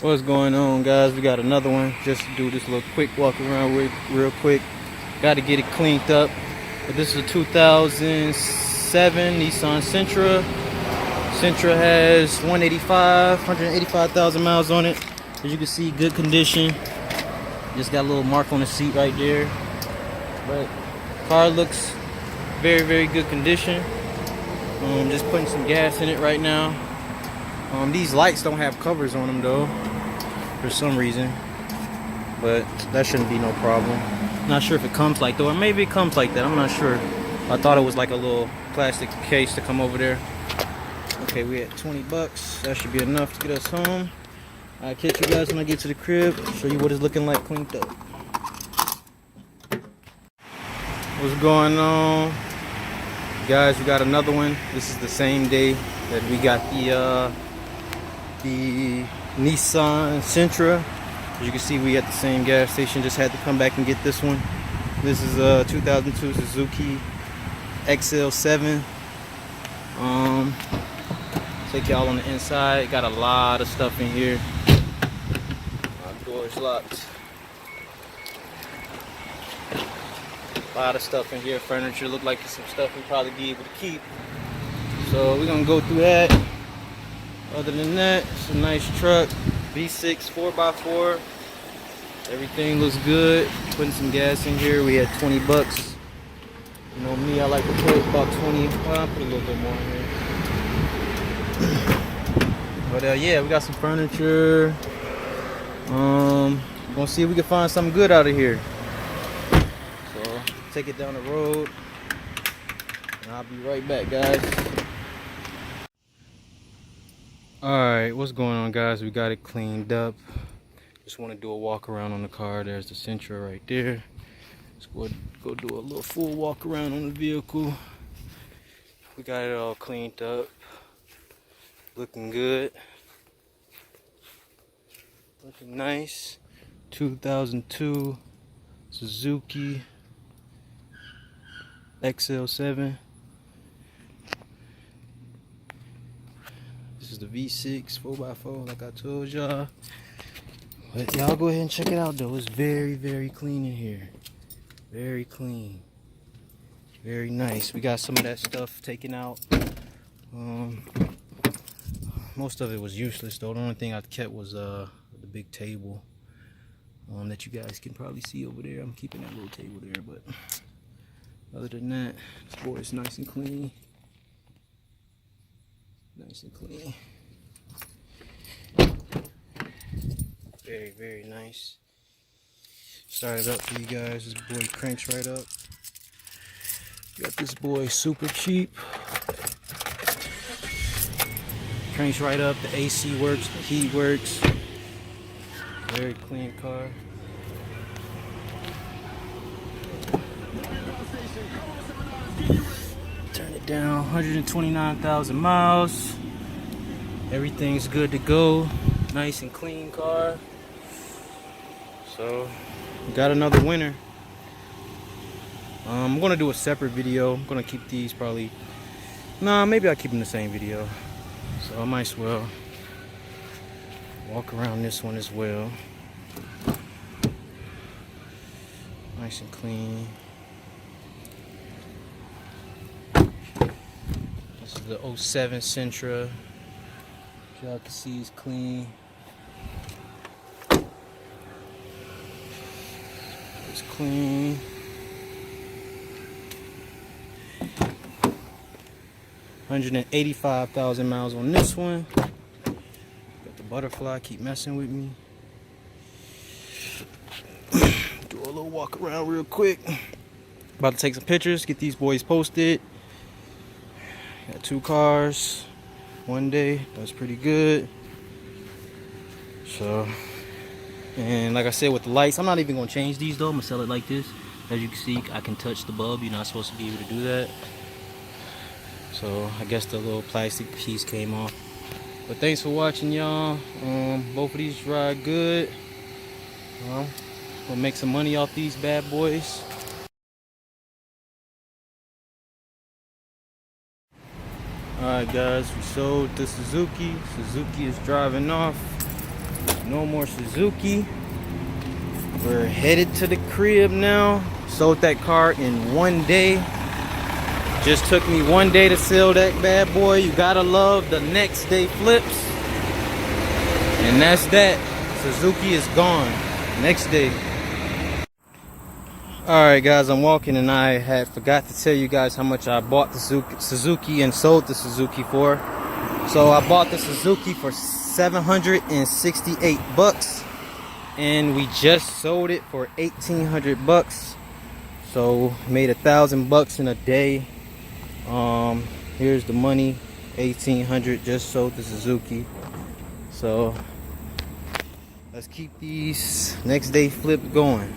What's going on, guys? We got another one. Just to do this little quick walk around real quick. Got to get it cleaned up. But this is a 2007 Nissan Sentra. Sentra has 185,000 miles on it. As you can see, good condition. Just got a little mark on the seat right there. But car looks very good condition. Just putting some gas in it right now. These lights don't have covers on them though, for some reason, but that shouldn't be no problem. Not sure if it comes like that, or maybe it comes like that. I'm not sure. I thought it was like a little plastic case to come over there. Okay, we at 20 bucks. That should be enough to get us home. I'll catch you guys when I get to the crib. Show you what it's looking like cleaned up. What's going on, guys? We got another one. This is the same day that we got the Nissan Sentra. As you can see, we at the same gas station. Just had to come back and get this one. This is a 2002 Suzuki XL7. Take y'all on the inside. Got a lot of stuff in here. My door is locked. A lot of stuff in here. Furniture. Look like some stuff we probably be able to keep. So we're gonna go through that. Other than that, it's a nice truck. V6 4x4. Everything looks good. Putting some gas in here. We had 20 bucks. You know me, I like to put about 20. Well, I'll put a little bit more in here. But yeah, we got some furniture. We're gonna see if we can find something good out of here. So take it down the road. And I'll be right back, guys. Alright, what's going on, guys? We got it cleaned up. Just want to do a walk around on the car. There's the Sentra right there. Let's go do a little full walk around on the vehicle. We got it all cleaned up. Looking good. Looking nice. 2002 Suzuki XL7. This is the V6 4x4, like I told y'all. But y'all go ahead and check it out though. It's very clean in here. Very clean. Very nice. We got some of that stuff taken out. Most of it was useless though. The only thing I kept was the big table that you guys can probably see over there. I'm keeping that little table there, but other than that, this boy is nice and clean. Nice and clean. Very nice. Start it up for you guys. This boy cranks right up. Got this boy super cheap. Cranks right up. The AC works. The heat works. Very clean car. Turn it down. 129,000 miles. Everything's good to go. Nice and clean car. So we got another winner. I'm gonna do a separate video. I'm gonna keep these probably. Nah, maybe I'll keep them in the same video. So I might as well walk around this one as well. Nice and clean. This is the 07 Sentra. Y'all can see it's clean. It's clean. $185,000 miles on this one. Got the butterfly, keep messing with me. Do a little walk around real quick. About to take some pictures, get these boys posted. Got 2 cars. One day, that's pretty good. So, and like I said, with the lights, I'm not even gonna change these though. I'm gonna sell it like this. As you can see, I can touch the bulb. You're not supposed to be able to do that. So I guess the little plastic piece came off. But thanks for watching, y'all. Both of these ride good. We'll make some money off these bad boys. Alright guys, we sold the Suzuki. Suzuki is driving off. No more Suzuki. We're headed to the crib now. Sold that car in 1 day. Just took me 1 day to sell that bad boy. You gotta love the next day flips. And that's that. Suzuki is gone. Next day. Alright guys, I'm walking and I had forgot to tell you guys how much I bought the Suzuki and sold the Suzuki for. So I bought the Suzuki for 768 bucks and we just sold it for 1,800 bucks. So made 1,000 bucks in a day. Here's the money, 1,800, just sold the Suzuki. So let's keep these next day flips going.